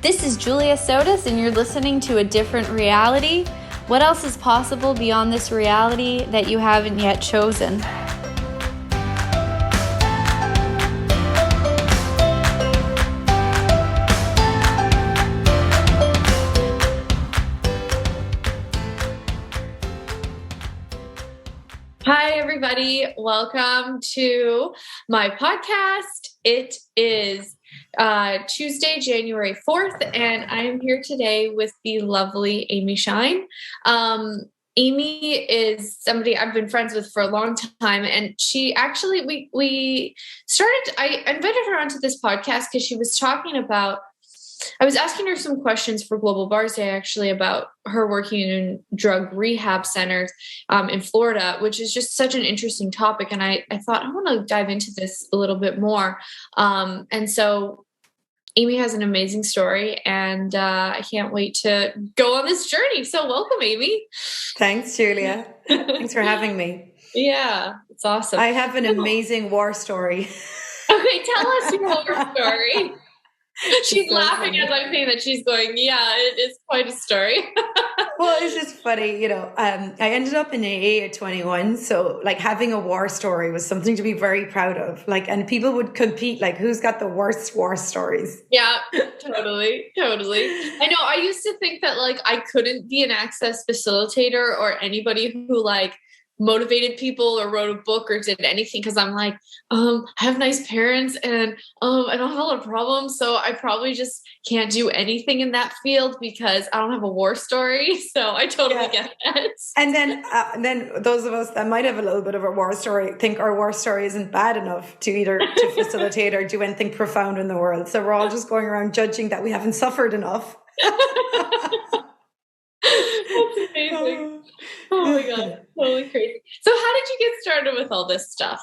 This is Julia Sotas, and you're listening to A Different Reality. What else is possible beyond this reality that you haven't yet chosen? Hi, everybody. Welcome to my podcast. It is Tuesday, January 4th, and I am here today with the lovely Amy Shine. Amy is somebody I've been friends with for a long time, and she actually, I invited her onto this podcast because she was talking about, I was asking her some questions for Global Bars Day, actually, about her working in drug rehab centers in Florida, which is just such an interesting topic. And I thought, I want to dive into this a little bit more. And so Amy has an amazing story, and I can't wait to go on this journey. So welcome, Amy. Thanks, Julia. Thanks for having me. Yeah, it's awesome. I have an amazing war story. Okay, tell us your war story. She's laughing as I'm saying that. She's going, yeah, it is quite a story. Well, it's just funny, I ended up in AA at 21. So like having a war story was something to be very proud of. And people would compete, like who's got the worst war stories? Yeah, totally. I know I used to think that I couldn't be an access facilitator or anybody who motivated people or wrote a book or did anything, because I'm I have nice parents and I don't have a lot of problems, so I probably just can't do anything in that field because I don't have a war story. So I totally get that. And then those of us that might have a little bit of a war story think our war story isn't bad enough to either to facilitate or do anything profound in the world. So we're all just going around judging that we haven't suffered enough. That's amazing. Oh my God. Totally crazy. So how did you get started with all this stuff?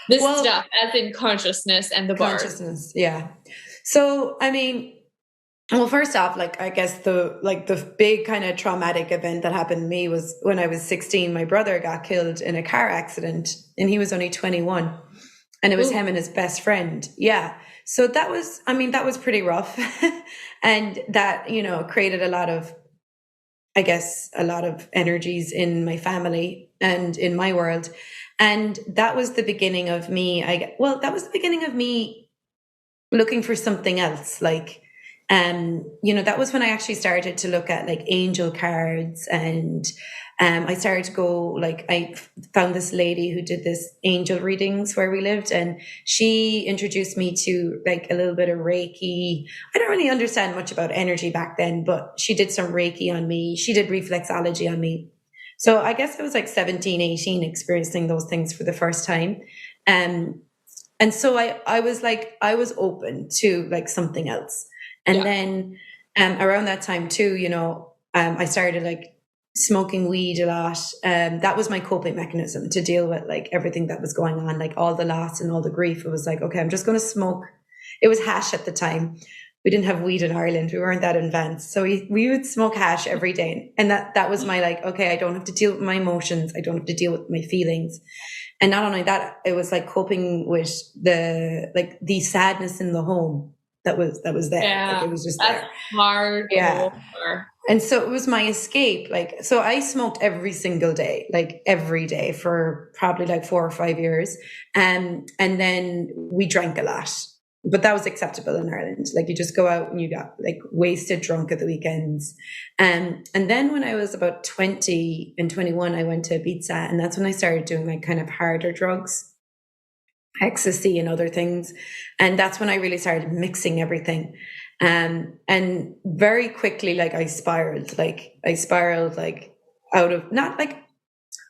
Stuff as in consciousness and the bars. Consciousness, yeah. So, first off, I guess the big kind of traumatic event that happened to me was when I was 16, my brother got killed in a car accident and he was only 21 and it was him and his best friend. Yeah. So that was pretty rough. And that, created a lot of energies in my family and in my world. And that was the beginning of me. That was the beginning of me looking for something else. That was when I actually started to look at angel cards, and I started to go, I found this lady who did this angel readings where we lived, and she introduced me to a little bit of Reiki. I don't really understand much about energy back then, but she did some Reiki on me. She did reflexology on me. So I guess I was 17, 18 experiencing those things for the first time. And so I was open to something else. And then around that time too, I started smoking weed a lot. That was my coping mechanism to deal with everything that was going on, all the loss and all the grief. It was okay, I'm just going to smoke. It was hash at the time. We didn't have weed in Ireland. We weren't that advanced. So we would smoke hash every day. And that was my okay, I don't have to deal with my emotions. I don't have to deal with my feelings. And not only that, it was coping with the sadness in the home that was there. Yeah, it was just that's there. Hard. Yeah. And so it was my escape. So I smoked every single day, every day for probably 4 or 5 years. And then we drank a lot, but that was acceptable in Ireland. You just go out and you got wasted drunk at the weekends. And then when I was about 20 and 21, I went to Ibiza, and that's when I started doing kind of harder drugs, ecstasy and other things. And that's when I really started mixing everything. And very quickly, I spiraled, out of, not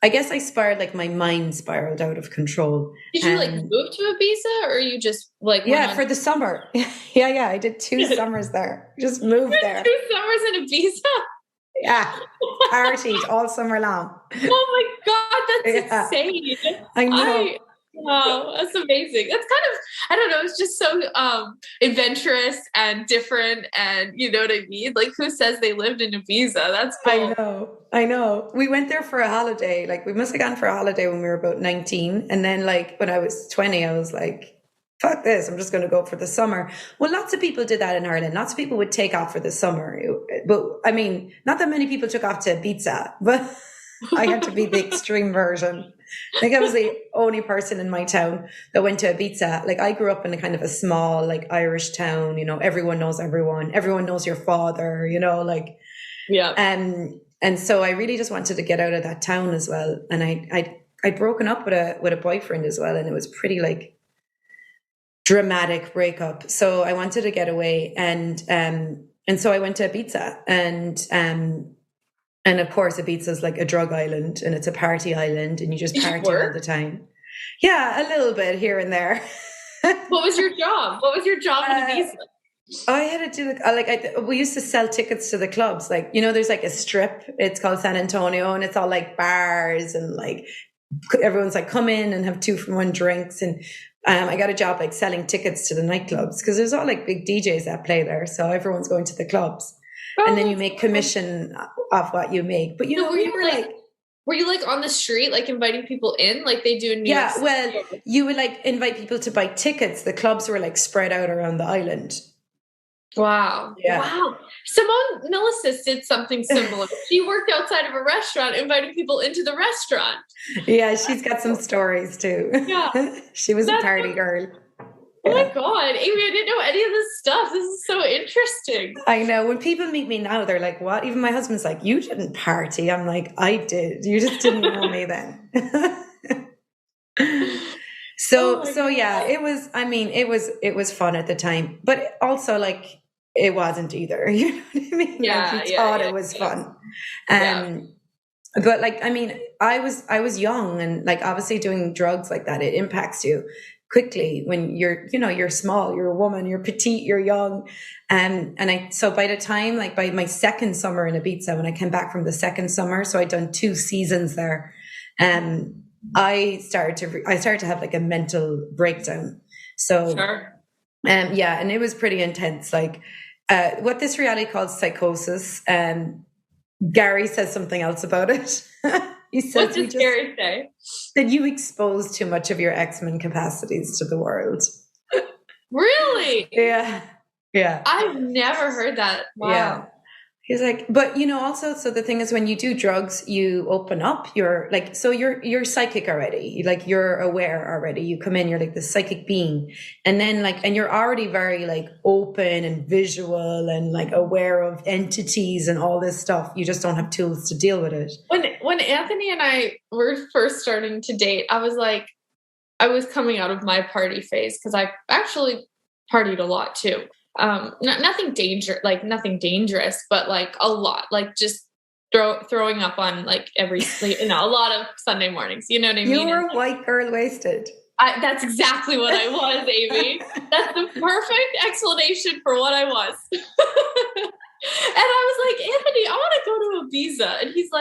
I guess I spiraled, my mind spiraled out of control. Did you move to Ibiza, or you just for the summer? Yeah. I did 2 summers there. Just moved there. 2 summers in Ibiza? Yeah. Partied all summer long. Oh my God, that's insane. I know. Wow, that's amazing. That's kind of, I don't know, it's just so adventurous and different, and you know what I mean? Who says they lived in Ibiza? That's cool. I know. We went there for a holiday. We must have gone for a holiday when we were about 19. And then when I was 20, I was fuck this, I'm just going to go for the summer. Well, lots of people did that in Ireland. Lots of people would take off for the summer. But I mean, not that many people took off to Ibiza, but I had to be the extreme version. I think I was the only person in my town that went to Ibiza. Like, I grew up in a kind of a small, like, Irish town, you know, everyone knows everyone. Everyone knows your father, you know, like, Yeah. And so I really just wanted to get out of that town as well. And I'd broken up with a boyfriend as well. And it was pretty like dramatic breakup. So I wanted to get away. And so I went to Ibiza, and of course Ibiza is like a drug island, and it's a party island, and you just party all the time. Yeah, a little bit here and there. What was your job? What was your job in Ibiza? I had to do we used to sell tickets to the clubs. Like, you know, there's like a strip, it's called San Antonio, and it's all like bars, and like everyone's like, come in and have 2-for-1 drinks. And I got a job like selling tickets to the nightclubs, because there's all like big DJs that play there, so everyone's going to the clubs. And then you make commission off what you make. But you know, were you like on the street, like inviting people in, like they do in New York City? Well, you would like invite people to buy tickets. The clubs were like spread out around the island. Wow. Yeah. Wow. Simone Milasas did something similar. She worked outside of a restaurant, inviting people into the restaurant. Yeah, she's got some stories too. Yeah. She was a party girl. Oh my God, Amy, I didn't know any of this stuff. This is so interesting. I know. When people meet me now, they're like, what? Even my husband's like, you didn't party. I'm like, I did. You just didn't know me then. So yeah, it was, I mean, it was fun at the time, but also like, it wasn't either. You know what I mean? Yeah. Like, you thought it was fun. But like, I mean, I was young, and like, obviously doing drugs like that, it impacts you quickly when you're, you know, you're small, you're a woman, you're petite, you're young. So by the time, like by my second summer in Ibiza, when I came back from the second summer, so I'd done 2 seasons there, I started to have like a mental breakdown. So, sure. Yeah, and it was pretty intense. Like, what this reality calls psychosis. Gary says something else about it. He says, what does Gary say? That you expose too much of your X-Men capacities to the world. Really? Yeah. I've never heard that. Wow. Yeah. He's like, but you know, also, so the thing is, when you do drugs, you open up, you're psychic already. Like, you're aware already. You come in, you're like the psychic being. And then like, and you're already very like open and visual and like aware of entities and all this stuff. You just don't have tools to deal with it. When Anthony and I were first starting to date, I was coming out of my party phase, because I actually partied a lot too. Nothing dangerous, but like a lot, like just throwing up on like a lot of Sunday mornings. You know what I mean? You were a white girl wasted. That's exactly what I was, Amy. That's the perfect explanation for what I was. And I was like, Anthony, I want to go to Ibiza. And he's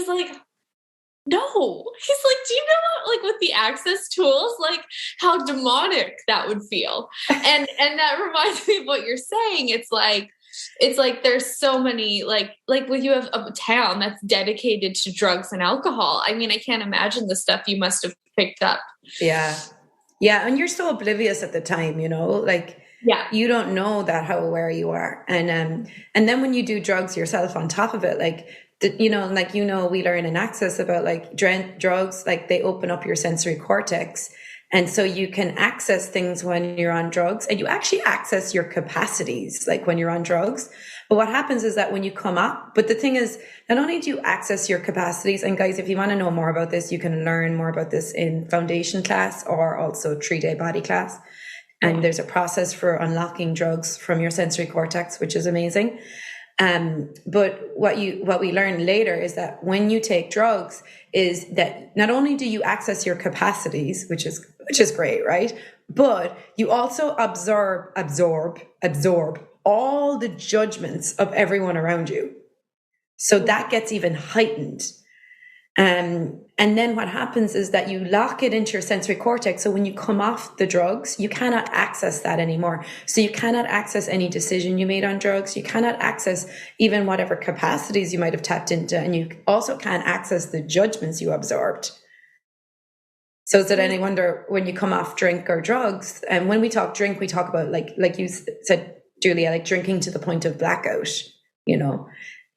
like, no. He's like, do you know, like, with the access tools, like how demonic that would feel? And that reminds me of what you're saying. It's like there's so many, like when you have a town that's dedicated to drugs and alcohol. I mean, I can't imagine the stuff you must have picked up. Yeah. Yeah. And you're so oblivious at the time, you know, like, yeah, you don't know that, how aware you are. And then when you do drugs yourself on top of it, like, we learn in Access about like drugs, like they open up your sensory cortex. And so you can access things when you're on drugs, and you actually access your capacities, like when you're on drugs. But what happens is that when you come up, but the thing is, not only do you access your capacities, and guys, if you want to know more about this, you can learn more about this in foundation class or also 3-day body class. And there's a process for unlocking drugs from your sensory cortex, which is amazing. But what we learn later is that when you take drugs, is that not only do you access your capacities, which is great, right? But you also absorb all the judgments of everyone around you. So that gets even heightened. And then what happens is that you lock it into your sensory cortex. So when you come off the drugs, you cannot access that anymore. So you cannot access any decision you made on drugs. You cannot access even whatever capacities you might have tapped into. And you also can't access the judgments you absorbed. So is it any wonder when you come off drink or drugs, and when we talk drink, we talk about like you said, Julia, like drinking to the point of blackout, you know.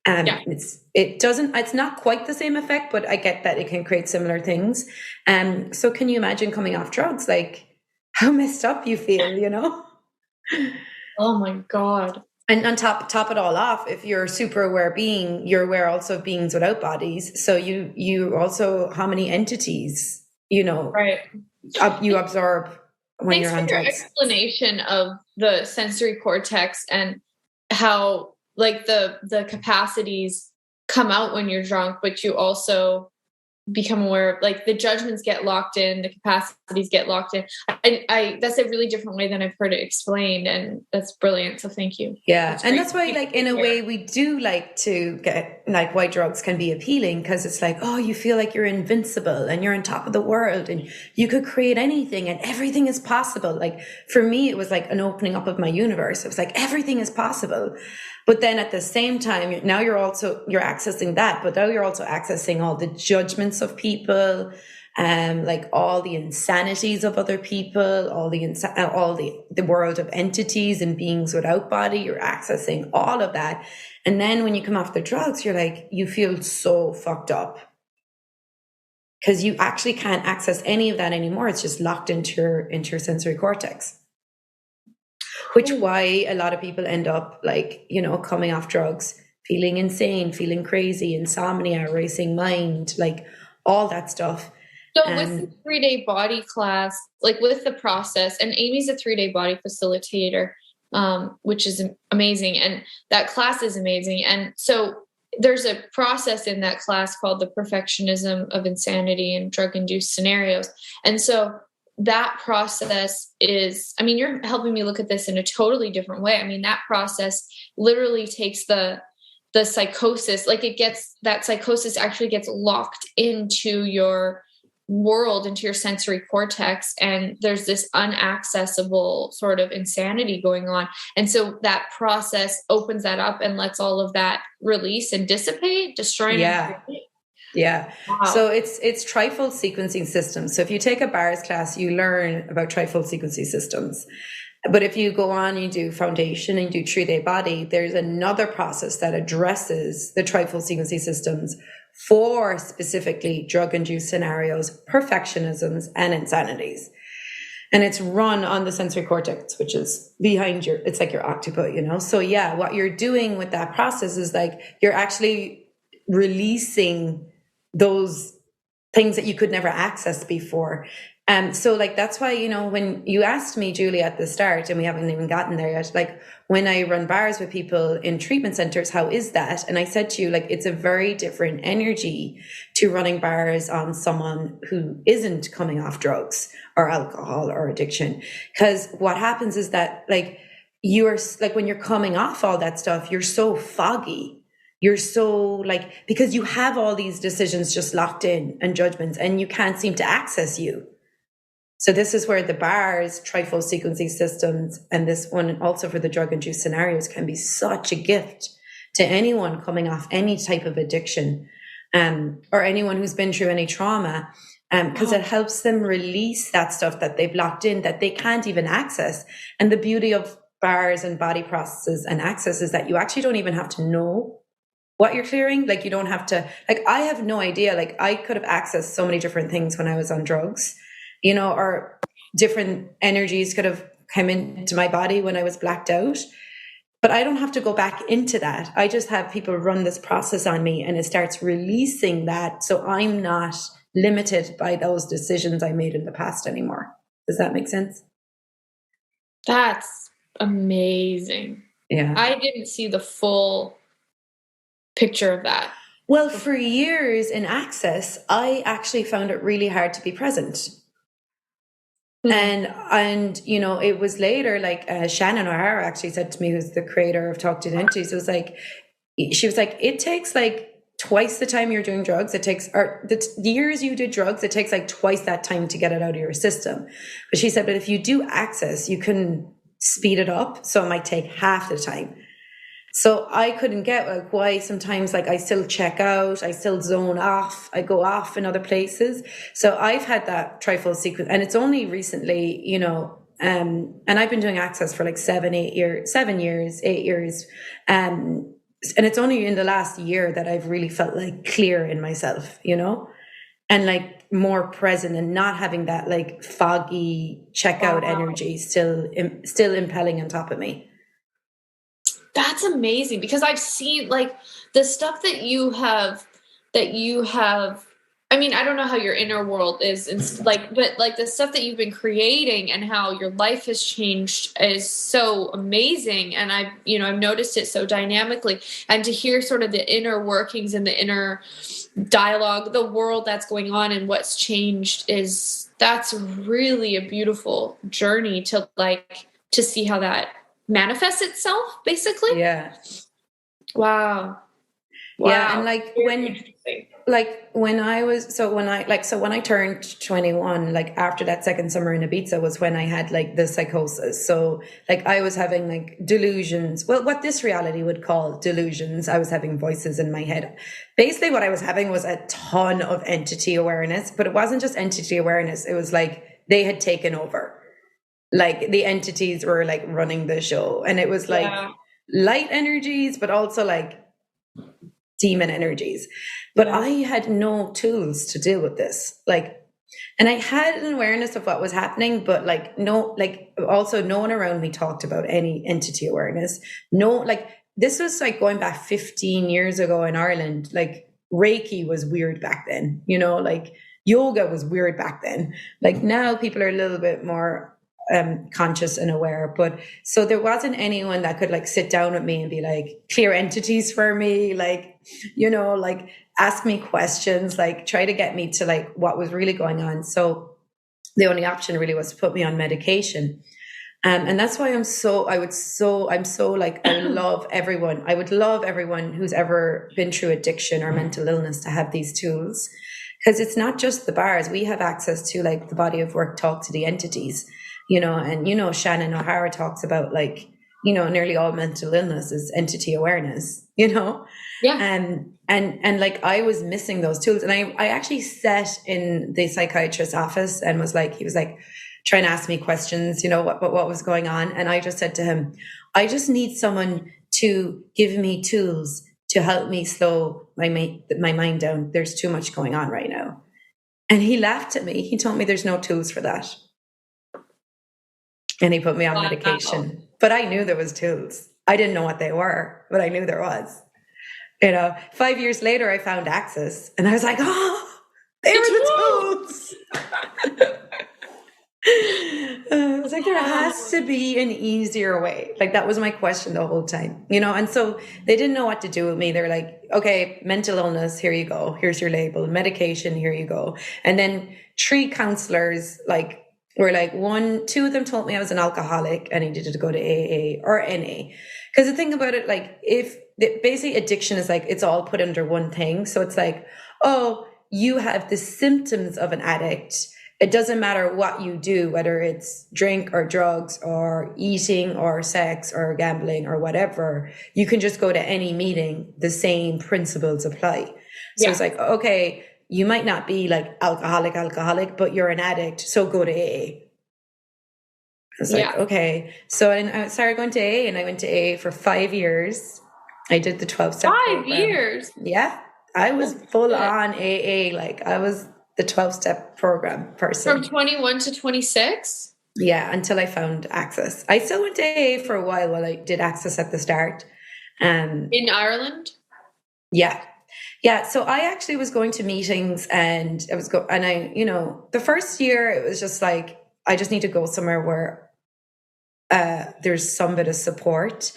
Yeah. It's not quite the same effect, but I get that it can create similar things. So can you imagine coming off drugs? Like how messed up you feel, you know? Oh my God. And on top it all off, if you're a super aware being, you're aware also of beings without bodies. So you also, how many entities, you know, Right. you absorb when Thanks you're for on your drugs. explanation of the sensory cortex and how like the capacities come out when you're drunk, but you also become aware of like the judgments get locked in, the capacities get locked in. I that's a really different way than I've heard it explained, and that's brilliant. So thank you. Yeah. And that's why, like, in a way, we do like to get, like, why drugs can be appealing, because it's like, oh, you feel like you're invincible and you're on top of the world and you could create anything and everything is possible. Like, for me, it was like an opening up of my universe. It was like, everything is possible. But then at the same time, now you're accessing that, but now you're also accessing all the judgments of people, like all the insanities of other people, all the world of entities and beings without body. You're accessing all of that. And then when you come off the drugs, you're like, you feel so fucked up because you actually can't access any of that anymore. It's just locked into your sensory cortex. Which why a lot of people end up like, you know, coming off drugs, feeling insane, feeling crazy, insomnia, racing mind, like all that stuff. So with the 3-day body class, like with the process, and Amy's a 3-day body facilitator, which is amazing. And that class is amazing. And so there's a process in that class called the perfectionism of insanity and drug-induced scenarios. And so that process is, I mean, you're helping me look at this in a totally different way. I mean, that process literally takes the psychosis, like that psychosis actually gets locked into your world, into your sensory cortex, and there's this unaccessible sort of insanity going on. And so that process opens that up and lets all of that release and dissipate, destroy. Yeah. Wow. So it's trifold sequencing systems. So if you take a bars class, you learn about trifold sequencing systems. But if you go on, you do foundation and you do 3-day body, there's another process that addresses the trifold sequencing systems for specifically drug-induced scenarios, perfectionisms, and insanities. And it's run on the sensory cortex, which is behind it's like your occiput, you know? So yeah, what you're doing with that process is like, you're actually releasing those things that you could never access before. So like, that's why, you know, when you asked me, Julie, at the start, and we haven't even gotten there yet, like when I run bars with people in treatment centers, how is that? And I said to you, like, it's a very different energy to running bars on someone who isn't coming off drugs or alcohol or addiction. Because what happens is that like, you're like, when you're coming off all that stuff, you're so foggy. You're so like, because you have all these decisions just locked in and judgments, and you can't seem to access you. So this is where the bars, trifold sequencing systems, and this one also for the drug-induced scenarios can be such a gift to anyone coming off any type of addiction, or anyone who's been through any trauma, because it helps them release that stuff that they've locked in that they can't even access. And the beauty of bars and body processes and access is that you actually don't even have to know what you're clearing. Like, you don't have to, like, I have no idea. Like, I could have accessed so many different things when I was on drugs, you know, or different energies could have come into my body when I was blacked out. But I don't have to go back into that. I just have people run this process on me and it starts releasing that. So I'm not limited by those decisions I made in the past anymore. Does that make sense? That's amazing. Yeah. I didn't see the full picture of that. Well, for years in Access, I actually found it really hard to be present. And you know, it was later, like Shannon O'Hara actually said to me, who's the creator of Talk to Entities, she was like, it takes like twice the time you're doing drugs. It takes, or the years you did drugs, it takes like twice that time to get it out of your system. But she said, but if you do Access, you can speed it up. So it might take half the time. So I couldn't get like why sometimes like I still check out, I still zone off, I go off in other places. So I've had that trifold sequence, and it's only recently, and I've been doing access for like 7 years, 8 years. And it's only in the last year that I've really felt like clear in myself, and like more present and not having that like foggy checkout energy still impelling on top of me. That's amazing, because I've seen like the stuff that you have. I mean, I don't know how your inner world is, and but like the stuff that you've been creating and how your life has changed is so amazing. And I've noticed it so dynamically, and to hear sort of the inner workings and the inner dialogue, the world that's going on and what's changed, that's really a beautiful journey to see how that manifests itself, basically. Yeah. Wow. Yeah. And when I turned 21, like after that second summer in Ibiza was when I had like the psychosis. So like I was having like delusions. Well, what this reality would call delusions. I was having voices in my head. Basically what I was having was a ton of entity awareness, but it wasn't just entity awareness. It was like they had taken over. Like the entities were like running the show, and it was like light energies, but also like demon energies. But I had no tools to deal with this. Like, and I had an awareness of what was happening, but also no one around me talked about any entity awareness. No, like this was like going back 15 years ago in Ireland. Like Reiki was weird back then, like yoga was weird back then. Like now people are a little bit more conscious and aware, but so there wasn't anyone that could like sit down with me and be like clear entities for me, like like ask me questions, like try to get me to like what was really going on. So the only option really was to put me on medication. And that's why I would love everyone who's ever been through addiction or mental illness to have these tools, because it's not just the bars. We have access to like the body of work, talk to the entities, and Shannon O'Hara talks about like, nearly all mental illness is entity awareness, Yeah. And like I was missing those tools. And I actually sat in the psychiatrist's office and he was like trying to ask me questions, what was going on. And I just said to him, I just need someone to give me tools to help me slow my mind down. There's too much going on right now. And he laughed at me. He told me there's no tools for that. And he put me on medication. But I knew there was tools. I didn't know what they were, but I knew there was. 5 years later, I found Access. And I was like, oh, they were the tools. I was like, there has to be an easier way. Like, that was my question the whole time, And so they didn't know what to do with me. They're like, okay, mental illness, here you go. Here's your label. Medication, here you go. And then 3 counselors, like, were like 2 of them told me I was an alcoholic and I needed to go to AA or NA. Because the thing about it, like, basically addiction is like, it's all put under one thing. So it's like, oh, you have the symptoms of an addict. It doesn't matter what you do, whether it's drink or drugs or eating or sex or gambling or whatever. You can just go to any meeting. The same principles apply. So It's like, okay, you might not be like alcoholic, but you're an addict. So go to AA. It's like, okay. So I started going to AA, and I went to AA for 5 years. I did the 12-step 5 years. Yeah. I was full on AA. Like I was the 12-step program person. From 21 to 26? Yeah. Until I found Access. I still went to AA for a while I did Access at the start. In Ireland? Yeah. Yeah, so I actually was going to meetings, and the first year it was just like, I just need to go somewhere where there's some bit of support.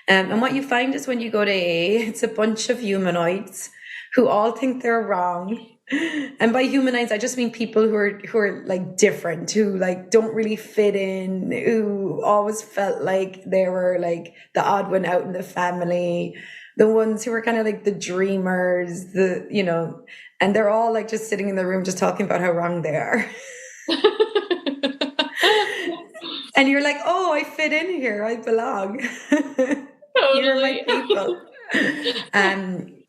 And what you find is when you go to AA, it's a bunch of humanoids who all think they're wrong. And by humanoids, I just mean people who are like different, who like don't really fit in, who always felt like they were like the odd one out in the family. The ones who were kind of like the dreamers, and they're all like just sitting in the room just talking about how wrong they are. And you're like, oh, I fit in here. I belong. You're my Totally. people.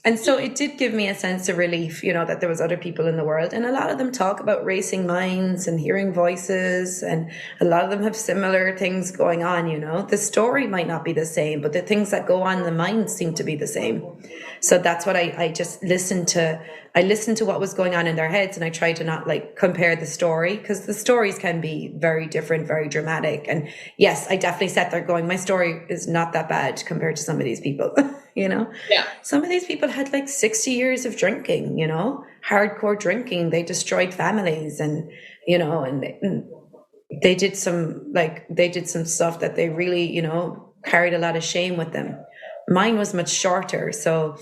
And so it did give me a sense of relief, that there was other people in the world. And a lot of them talk about racing minds and hearing voices. And a lot of them have similar things going on. The story might not be the same, but the things that go on in the mind seem to be the same. So that's what I just listened to. I listened to what was going on in their heads, and I tried to not compare the story, because the stories can be very different, very dramatic. And yes, I definitely sat there going, my story is not that bad compared to some of these people. Yeah. Some of these people had 60 years of drinking, hardcore drinking. They destroyed families, and they did some stuff that they really, carried a lot of shame with them. Mine was much shorter. So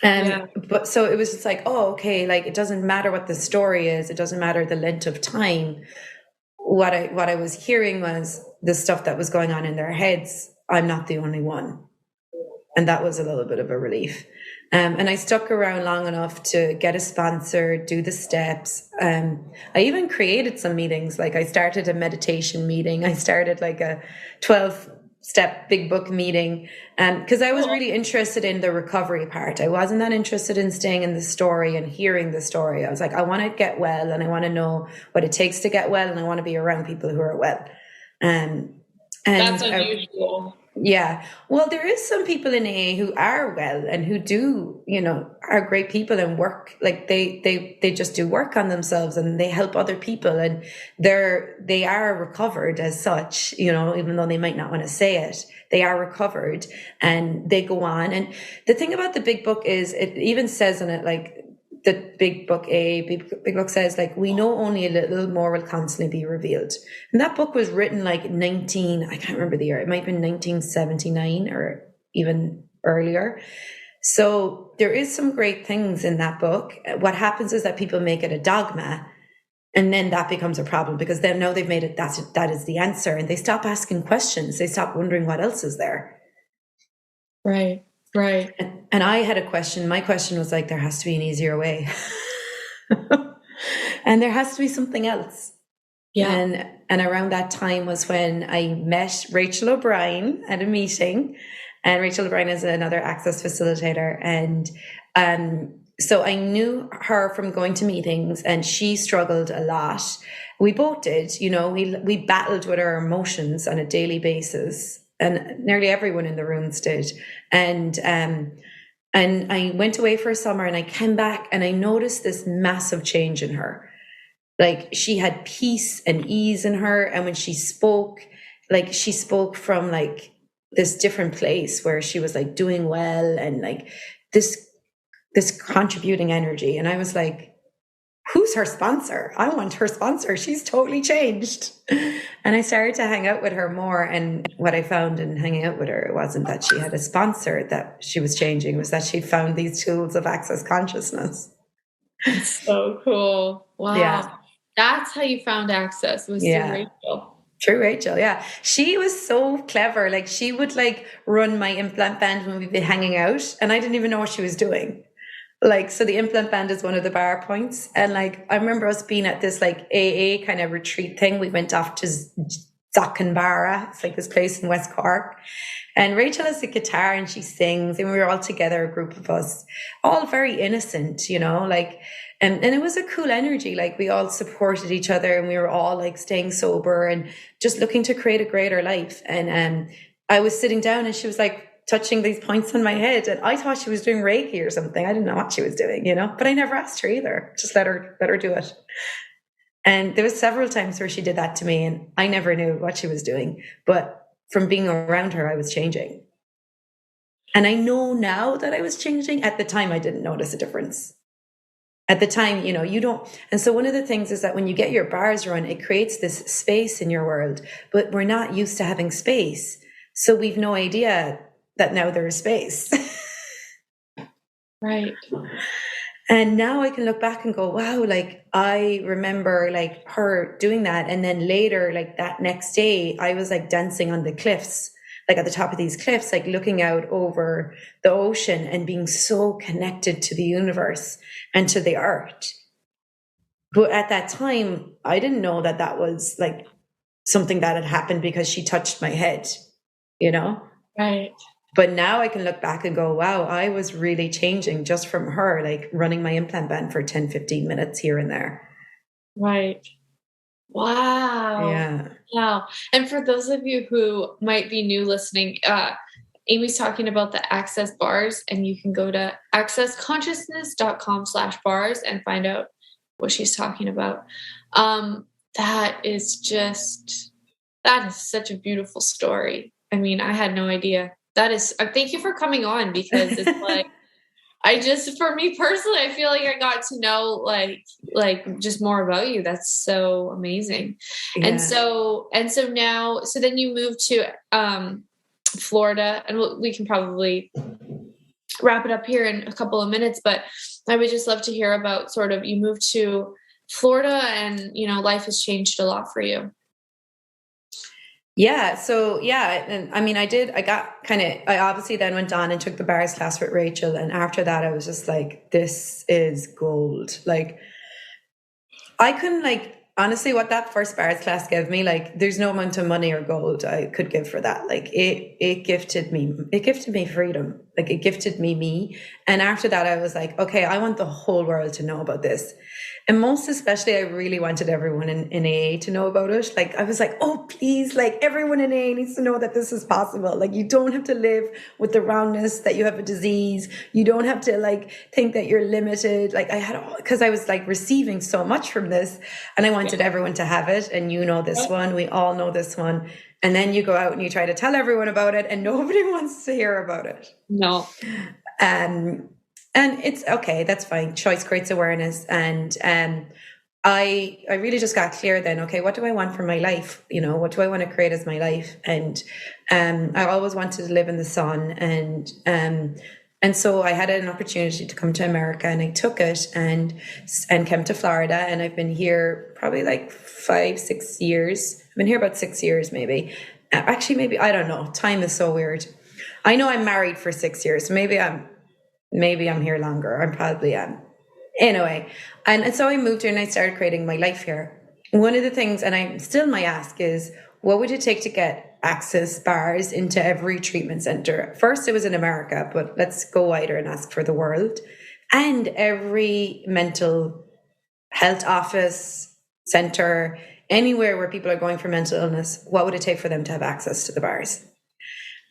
but so it was just oh, okay, it doesn't matter what the story is, it doesn't matter the length of time. What I was hearing was the stuff that was going on in their heads. I'm not the only one. And that was a little bit of a relief. And I stuck around long enough to get a sponsor, do the steps. I even created some meetings. I started a meditation meeting. I started a 12-step big book meeting. Because I was really interested in the recovery part. I wasn't that interested in staying in the story and hearing the story. I was I want to get well, and I want to know what it takes to get well, and I want to be around people who are well. And that's unusual. Yeah. Well, there is some people in AA who are well and who do, are great people and work. They just do work on themselves, and they help other people, and they are recovered as such, even though they might not want to say it. They are recovered, and they go on. And the thing about the big book is, it even says in it, the big book says, we know only a little more will constantly be revealed. And that book was written I can't remember the year. It might have been 1979 or even earlier. So there is some great things in that book. What happens is that people make it a dogma, and then that becomes a problem, because then now they've made it, that is the answer. And they stop asking questions. They stop wondering what else is there. Right. Right. And I had a question. My question was there has to be an easier way. And there has to be something else. Yeah. And around that time was when I met Rachel O'Brien at a meeting. And Rachel O'Brien is another access facilitator. And so I knew her from going to meetings, and she struggled a lot. We both did, we battled with our emotions on a daily basis. And nearly everyone in the rooms did. And I went away for a summer, and I came back, and I noticed this massive change in her. She had peace and ease in her. And when she spoke from this different place where she was doing well, and this contributing energy. And I was who's her sponsor? I want her sponsor. She's totally changed. And I started to hang out with her more. And what I found in hanging out with her, it wasn't that she had a sponsor that she was changing. It was that she found these tools of access consciousness. So cool. Wow. Yeah. That's how you found access, was through Rachel. True, Rachel. Yeah. She was so clever. She would run my implant band when we'd be hanging out, and I didn't even know what she was doing. So the implant band is one of the bar points. And I remember us being at this AA kind of retreat thing. We went off to Zockenbara. It's this place in West Cork. And Rachel has a guitar, and she sings, and we were all together, a group of us, all very innocent, and it was a cool energy. We all supported each other, and we were all staying sober and just looking to create a greater life. And I was sitting down, and she was touching these points on my head, and I thought she was doing Reiki or something. I didn't know what she was doing, but I never asked her either. Just let her do it. And there was several times where she did that to me, and I never knew what she was doing. But from being around her, I was changing. And I know now that I was changing. At the time, I didn't notice a difference. At the time, you don't. And so one of the things is that when you get your bars run, it creates this space in your world, but we're not used to having space. So we've no idea that now there is space. Right. And now I can look back and go, wow, I remember her doing that. And then later, that next day, I was dancing on the cliffs, at the top of these cliffs, looking out over the ocean and being so connected to the universe and to the earth. But at that time, I didn't know that that was something that had happened because she touched my head, Right. But now I can look back and go, wow, I was really changing just from her, like running my implant band for 10, 15 minutes here and there. Right. Wow. Yeah. Wow. And for those of you who might be new listening, Amy's talking about the Access bars, and you can go to accessconsciousness.com/bars and find out what she's talking about. That is such a beautiful story. I mean, I had no idea. That is, thank you for coming on, because it's like, for me personally, I feel like I got to know like just more about you. That's so amazing. Yeah. And so now, so then you moved to Florida, and we can probably wrap it up here in a couple of minutes, but I would just love to hear about sort of, you moved to Florida and, life has changed a lot for you. Yeah. So yeah. And I mean, I obviously then went on and took the bars class with Rachel. And after that, I was just like, this is gold. Like, I couldn't, like, honestly, what that first bars class gave me, like, there's no amount of money or gold I could give for that. Like, it gifted me freedom. Like, it gifted me. And after that, I was like, okay, I want the whole world to know about this. And most especially, I really wanted everyone in AA to know about it. Like, I was like, oh, please, like, everyone in AA needs to know that this is possible. Like, you don't have to live with the roundness that you have a disease. You don't have to, like, think that you're limited. Like, because I was, like, receiving so much from this, and I wanted everyone to have it. And this one, we all know this one. And then you go out and you try to tell everyone about it, and nobody wants to hear about it. No. And it's okay. That's fine. Choice creates awareness. And I really just got clear then, okay, what do I want for my life? What do I want to create as my life? And I always wanted to live in the sun. And so I had an opportunity to come to America, and I took it and came to Florida. And I've been here probably like 5-6 years. I've been here about 6 years, maybe. Actually, maybe, I don't know. Time is so weird. I know I'm married for 6 years, so maybe I'm here longer. I probably am. Anyway, and so I moved here and I started creating my life here. One of the things, and I still my ask is, what would it take to get Access bars into every treatment center? First, it was in America, but let's go wider and ask for the world. And every mental health office, center, anywhere where people are going for mental illness, what would it take for them to have access to the bars?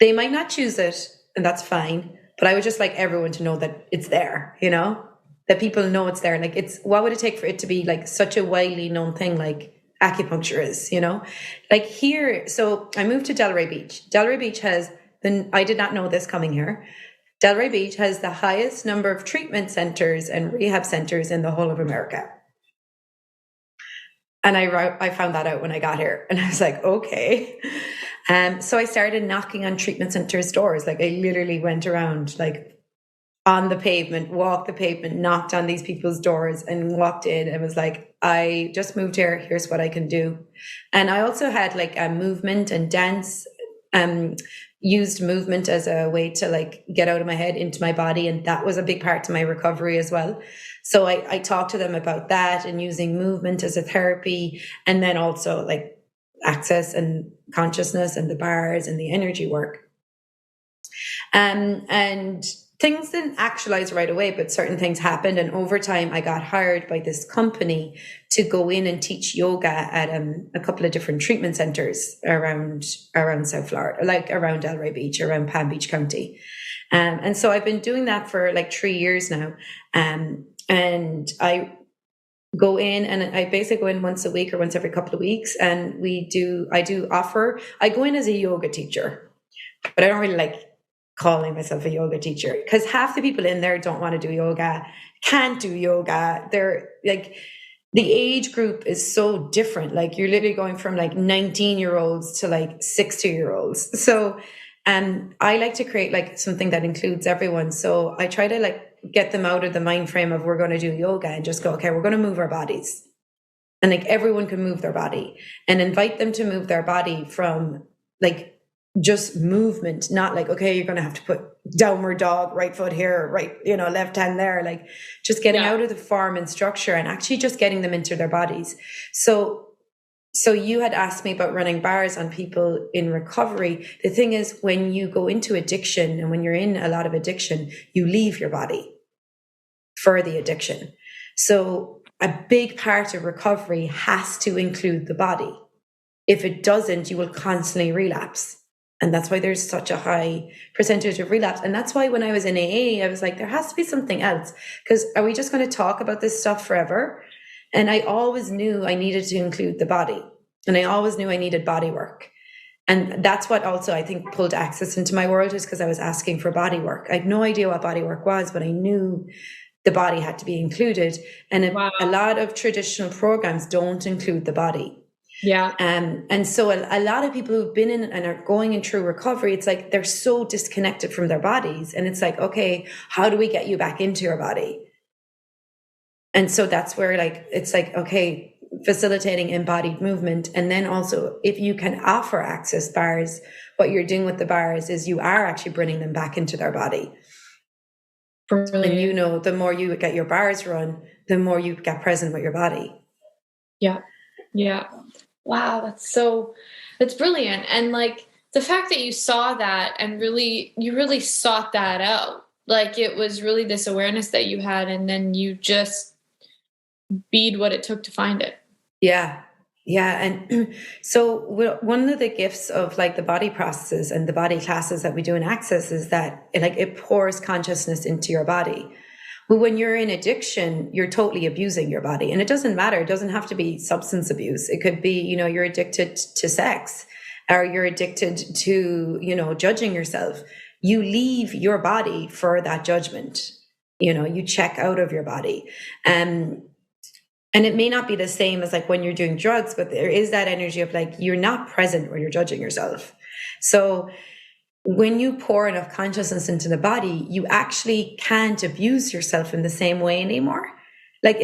They might not choose it, and that's fine. But I would just like everyone to know that it's there, that people know it's there. Like, what would it take for it to be like such a widely known thing, like acupuncture is, like here. So I moved to Delray Beach. Delray Beach has I did not know this coming here. Delray Beach has the highest number of treatment centers and rehab centers in the whole of America. And I found that out when I got here, and I was like, okay. So I started knocking on treatment centers' doors. Like, I literally went around, like, on the pavement, walked the pavement, knocked on these people's doors, and walked in and was like, I just moved here. Here's what I can do. And I also had like a movement and dance, used movement as a way to like get out of my head into my body. And that was a big part of my recovery as well. So I talked to them about that and using movement as a therapy. And then also like Access and consciousness and the bars and the energy work. And things didn't actualize right away, but certain things happened. And over time, I got hired by this company to go in and teach yoga at a couple of different treatment centers around South Florida, like around Delray Beach, around Palm Beach County. And so I've been doing that for like 3 years now. And I go in, and I basically go in once a week or once every couple of weeks. And I go in as a yoga teacher, but I don't really like calling myself a yoga teacher, because half the people in there don't want to do yoga, can't do yoga. They're like, the age group is so different. Like, you're literally going from like 19-year-olds to like 60-year-olds. So, I like to create like something that includes everyone. So I try to like get them out of the mind frame of we're going to do yoga and just go, okay, we're going to move our bodies. And like everyone can move their body, and invite them to move their body from like just movement, not like, okay, you're going to have to put downward dog, right foot here, right, left hand there, like just getting out of the form and structure and actually just getting them into their bodies. So So you had asked me about running bars on people in recovery. The thing is, when you go into addiction and when you're in a lot of addiction, you leave your body for the addiction. So a big part of recovery has to include the body. If it doesn't, you will constantly relapse. And that's why there's such a high percentage of relapse. And that's why when I was in AA, I was like, there has to be something else. Because are we just going to talk about this stuff forever? And I always knew I needed to include the body. And I always knew I needed body work. And that's what also I think pulled access into my world, is because I was asking for body work. I had no idea what body work was, but I knew the body had to be included. And a lot of traditional programs don't include the body. Yeah. And so a lot of people who've been in and are going in through recovery, it's like they're so disconnected from their bodies. And it's like, okay, how do we get you back into your body? And so that's where it's like, okay, facilitating embodied movement. And then also, if you can offer access bars, what you're doing with the bars is you are actually bringing them back into their body. Brilliant. And the more you get your bars run, the more you get present with your body. Yeah. Yeah. Wow. That's brilliant. And the fact that you saw that and you really sought that out, it was really this awareness that you had, and then you just bead what it took to find it. Yeah. Yeah. And so one of the gifts of the body processes and the body classes that we do in Access is that it pours consciousness into your body. But when you're in addiction, you're totally abusing your body. And it doesn't matter. It doesn't have to be substance abuse. It could be, you're addicted to sex, or you're addicted to, judging yourself. You leave your body for that judgment. You check out of your body. And it may not be the same as when you're doing drugs, but there is that energy of you're not present when you're judging yourself. So when you pour enough consciousness into the body, you actually can't abuse yourself in the same way anymore. Look,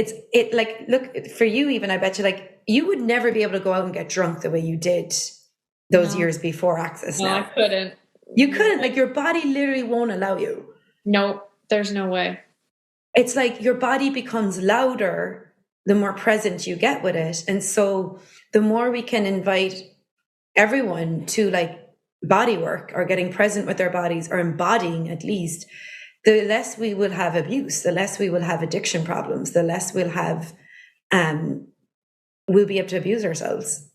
for you even, I bet you you would never be able to go out and get drunk the way you did those years before Access. No, I couldn't. You couldn't. Your body literally won't allow you. Nope, there's no way. It's your body becomes louder the more present you get with it. And so the more we can invite everyone to body work, or getting present with their bodies, or embodying at least, the less we will have abuse, the less we will have addiction problems, the less we'll have, we'll be able to abuse ourselves.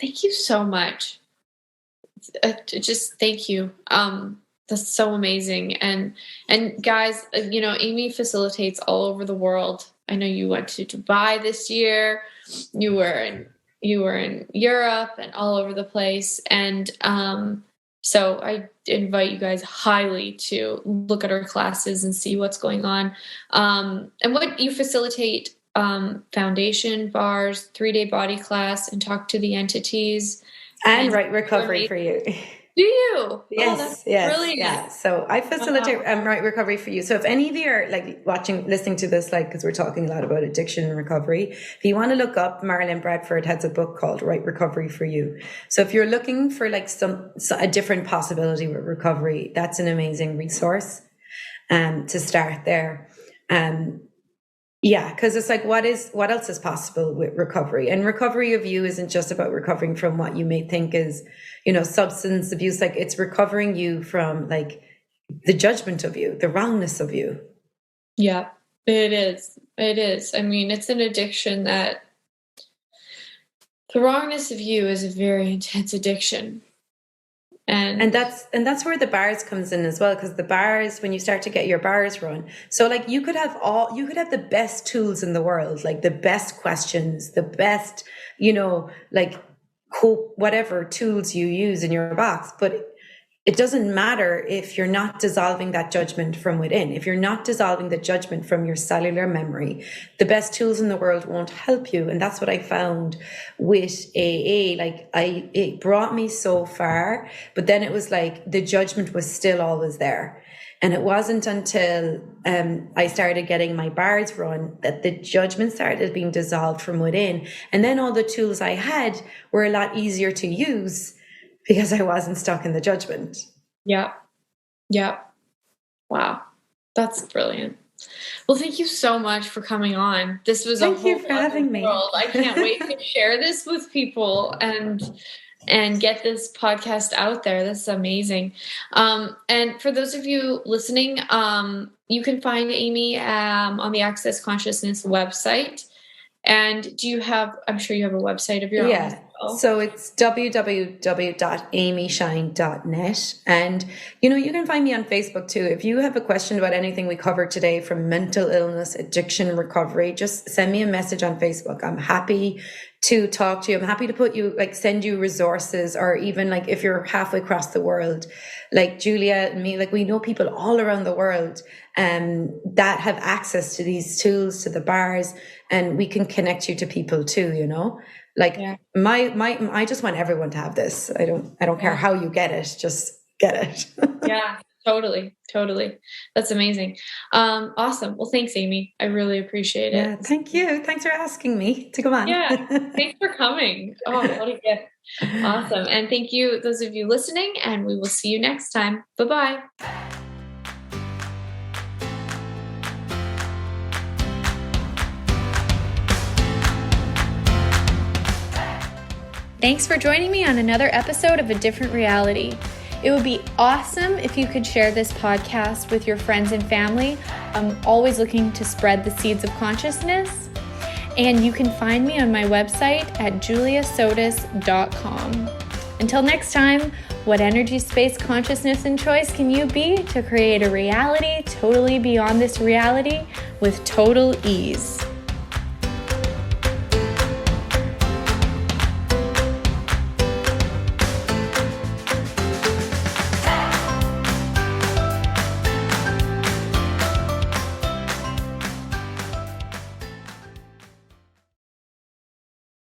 Thank you so much. Just thank you. That's so amazing. And guys, Amy facilitates all over the world. I know you went to Dubai this year. You were in Europe and all over the place. And so I invite you guys highly to look at our classes and see what's going on. And what you facilitate, foundation bars, 3-day body class, and talk to the entities. And Right Recovery for You. Do you? Yes, yes, brilliant. Yeah. So I facilitate Right Recovery for You. So if any of you are listening to this, because we're talking a lot about addiction and recovery, if you want to look up, Marilyn Bradford has a book called Right Recovery for You. So if you're looking for a different possibility with recovery, that's an amazing resource to start there. Yeah, because it's what else is possible with recovery? And recovery of you isn't just about recovering from what you may think is, substance abuse. It's recovering you from the judgment of you, the wrongness of you. Yeah, it is. It is. I mean, it's an addiction that the wrongness of you is a very intense addiction. And that's where the bars comes in as well, because the bars, when you start to get your bars run, so you could have the best tools in the world, the best questions, the best, whatever tools you use in your box, but it doesn't matter if you're not dissolving that judgment from within. If you're not dissolving the judgment from your cellular memory, the best tools in the world won't help you. And that's what I found with AA. It brought me so far, but then it was the judgment was still always there. And it wasn't until I started getting my bars run that the judgment started being dissolved from within. And then all the tools I had were a lot easier to use, because I wasn't stuck in the judgment. Yeah. Yeah. Wow. That's brilliant. Well, thank you so much for coming on. This was Thank you for having me. I can't wait to share this with people and get this podcast out there. This is amazing. And for those of you listening, you can find Amy on the Access Consciousness website. And I'm sure you have a website of your own as well. So it's www.amyshine.net. And, you can find me on Facebook too. If you have a question about anything we covered today, from mental illness, addiction, recovery, just send me a message on Facebook. I'm happy to talk to you. I'm happy to send you resources, or even if you're halfway across the world, like Julia and me, we know people all around the world that have access to these tools, to the bars, and we can connect you to people too, I just want everyone to have this. I don't care how you get it, just get it. Yeah, totally. That's amazing. Awesome. Well, thanks, Amy. I really appreciate it. Yeah, thank you. Thanks for asking me to come on. Yeah, thanks for coming. Oh, what a gift. Awesome. And thank you, those of you listening, and we will see you next time. Bye-bye. Thanks for joining me on another episode of A Different Reality. It would be awesome if you could share this podcast with your friends and family. I'm always looking to spread the seeds of consciousness. And you can find me on my website at juliasotas.com. Until next time, what energy, space, consciousness, and choice can you be to create a reality totally beyond this reality with total ease?